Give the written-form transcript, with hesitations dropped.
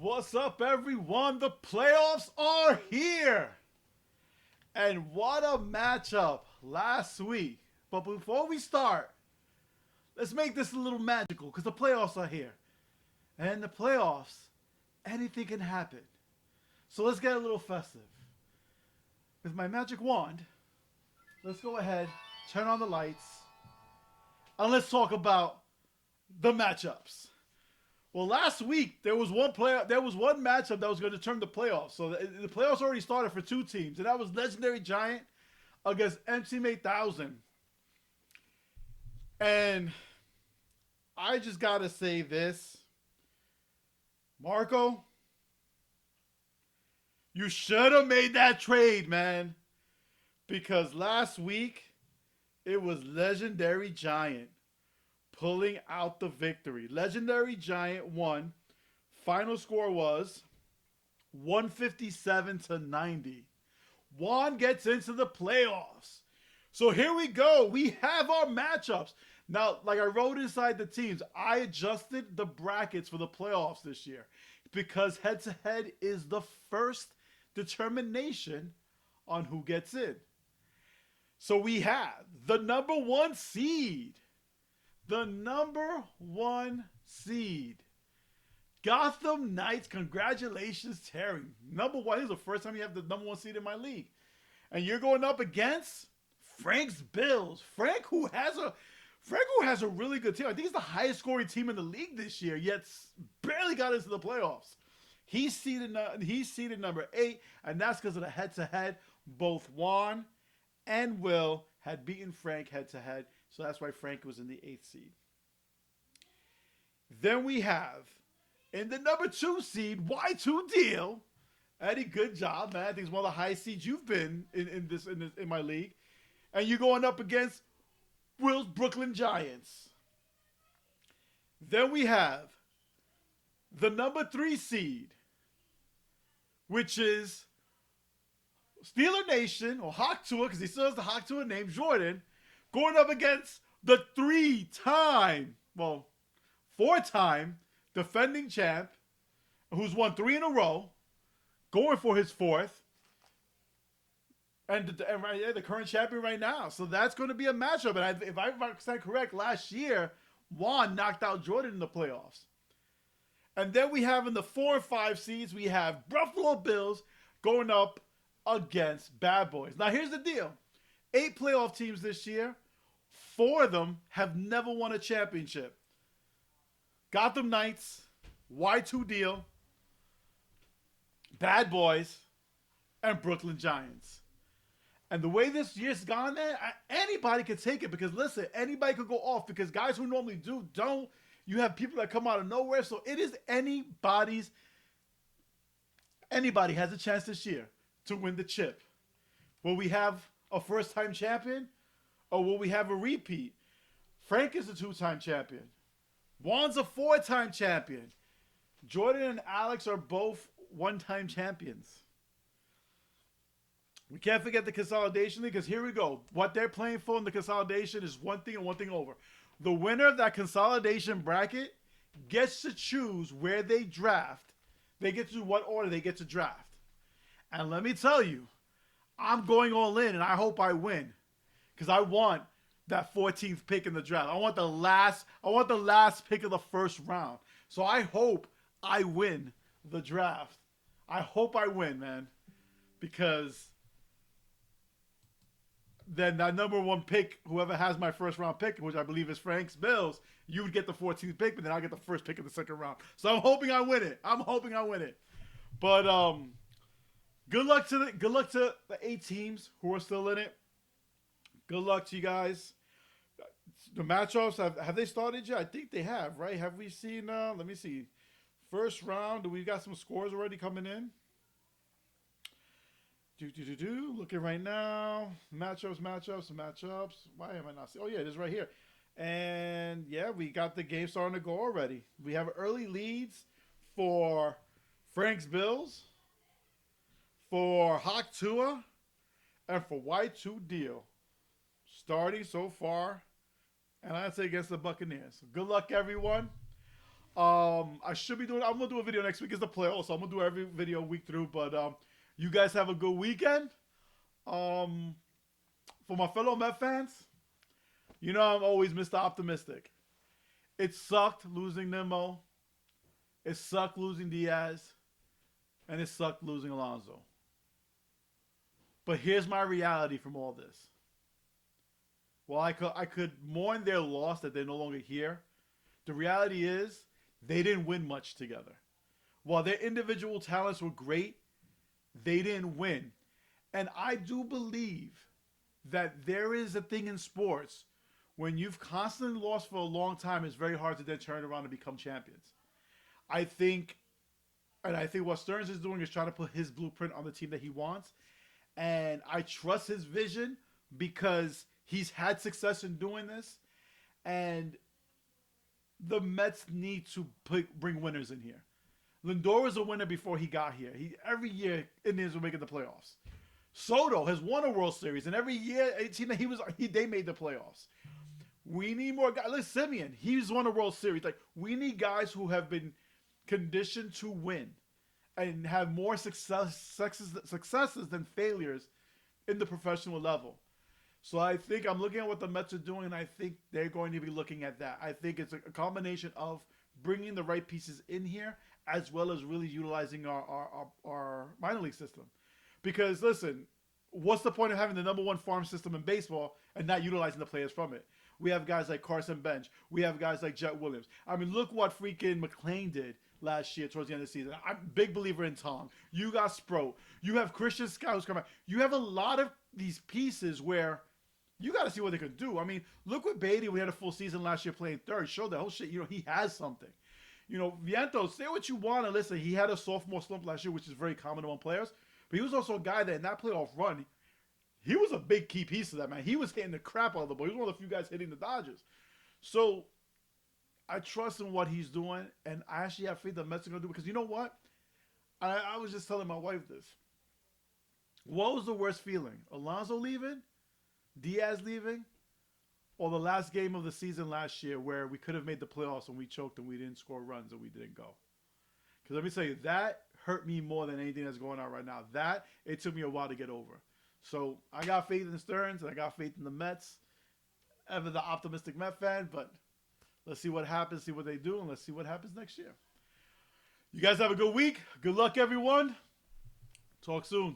What's up, everyone? The playoffs are here. And what a matchup last week. But before we start, let's make this a little magical because the playoffs are here. And in the playoffs, anything can happen. So let's get a little festive. With my magic wand, let's go ahead, turn on the lights, and let's talk about the matchups. Well, last week there was one matchup that was going to determine the playoffs. So the playoffs already started for two teams, and that was Legendary Giant against MC 8000. And I just gotta say this, Marco, you should have made that trade, man, because last week it was Legendary Giant pulling out the victory. Legendary Giant won. Final score was 157-90. Juan gets into the playoffs. So here we go. We have our matchups. Now, like I wrote inside the teams, I adjusted the brackets for the playoffs this year because head-to-head is the first determination on who gets in. So we have the number one seed. The number one seed. Gotham Knights, congratulations, Terry. Number one, this is the first time you have the number one seed in my league. And you're going up against Frank's Bills. Frank who has a really good team. I think he's the highest scoring team in the league this year, yet barely got into the playoffs. He's seeded number 8, and that's because of the head-to-head. Both Juan and Will had beaten Frank head-to-head. So that's why Frank was in the 8th seed. Then we have, in the number 2 seed, Y2 Deal. Eddie, good job, man. I think it's one of the highest seeds you've been in my league. And you're going up against Will's Brooklyn Giants. Then we have the number 3 seed, which is Steeler Nation, or Hawk Tour, because he still has the Hawk Tour name, Jordan, going up against the 4-time defending champ, who's won 3 in a row, going for his 4th, and the current champion right now. So that's going to be a matchup. And if I stand correct, last year, Juan knocked out Jordan in the playoffs. And then we have in the 4 and 5 seeds, we have Buffalo Bills going up against Bad Boys. Now, here's the deal. 8 playoff teams this year. 4 of them have never won a championship. Gotham Knights, Y2 Deal, Bad Boys, and Brooklyn Giants. And the way this year's gone, man, anybody can take it because, listen, anybody could go off because guys who normally don't. You have people that come out of nowhere. So it is anybody has a chance this year to win the chip. Will we have a first-time champion or will we have a repeat? Frank is a 2-time champion. Juan's a 4-time champion. Jordan and Alex are both 1-time champions. We can't forget the Consolidation League because here we go. What they're playing for in the Consolidation is one thing and one thing over. The winner of that Consolidation bracket gets to choose where they draft. They get to do what order they get to draft. And let me tell you, I'm going all in and I hope I win. Because I want that 14th pick in the draft. I want the last pick of the first round. So I hope I win the draft. I hope I win, man. Because then that number 1 pick, whoever has my first round pick, which I believe is Frank's Bills, you would get the 14th pick, but then I'll get the first pick of the second round. So I'm hoping I win it. But good luck to the 8 teams who are still in it. Good luck to you guys. The matchups, have they started yet? I think they have, right? Have we seen, let me see. First round, do we got some scores already coming in? Looking right now. Matchups. Why am I not seeing? Oh, yeah, it is right here. And, yeah, we got the game starting to go already. We have early leads for Frank's Bills, for Hawk Tua, and for Y2 Deal. Starting so far, and I'd say against the Buccaneers. Good luck, everyone. I should be doing. I'm gonna do a video next week. It's the playoffs, so I'm gonna do every video week through. But you guys have a good weekend. Um, for my fellow Met fans, you know I'm always Mr. Optimistic. It sucked losing Nimmo. It sucked losing Diaz, and it sucked losing Alonso. But here's my reality from all this. Well, I could mourn their loss that they're no longer here. The reality is they didn't win much together. While their individual talents were great, they didn't win. And I do believe that there is a thing in sports when you've constantly lost for a long time, it's very hard to then turn around and become champions. I think, and I think what Stearns is doing is trying to put his blueprint on the team that he wants. And I trust his vision because he's had success in doing this. And the Mets need to bring winners in here. Lindor was a winner before he got here. Every year Indians were making the playoffs. Soto has won a World Series, and every year a team that they made the playoffs. We need more guys. Like Simeon, he's won a World Series. Like we need guys who have been conditioned to win and have more successes than failures in the professional level. So I think I'm looking at what the Mets are doing, and I think they're going to be looking at that. I think it's a combination of bringing the right pieces in here as well as really utilizing our minor league system. Because, listen, what's the point of having the number one farm system in baseball and not utilizing the players from it? We have guys like Carson Bench. We have guys like Jet Williams. I mean, look what freaking McClain did last year towards the end of the season. I'm a big believer in Tom. You got Sproat. You have Christian Scott who's coming. You have a lot of these pieces where you got to see what they could do. I mean, look what Beatty, we had a full season last year playing third. Showed that whole shit. He has something. Vientos, say what you want to listen. He had a sophomore slump last year, which is very common among players. But he was also a guy that in that playoff run, he was a big key piece of that, man. He was hitting the crap out of the ball. He was one of the few guys hitting the Dodgers. So I trust in what he's doing, and I actually have faith the Mets are going to do it. Because you know what? I was just telling my wife this. What was the worst feeling? Alonso leaving? Diaz leaving? Or the last game of the season last year where we could have made the playoffs and we choked and we didn't score runs and we didn't go? Because let me tell you, that hurt me more than anything that's going on right now. It took me a while to get over. So I got faith in Stearns and I got faith in the Mets. Ever the optimistic Met fan, but let's see what happens, see what they do, and let's see what happens next year. You guys have a good week. Good luck, everyone. Talk soon.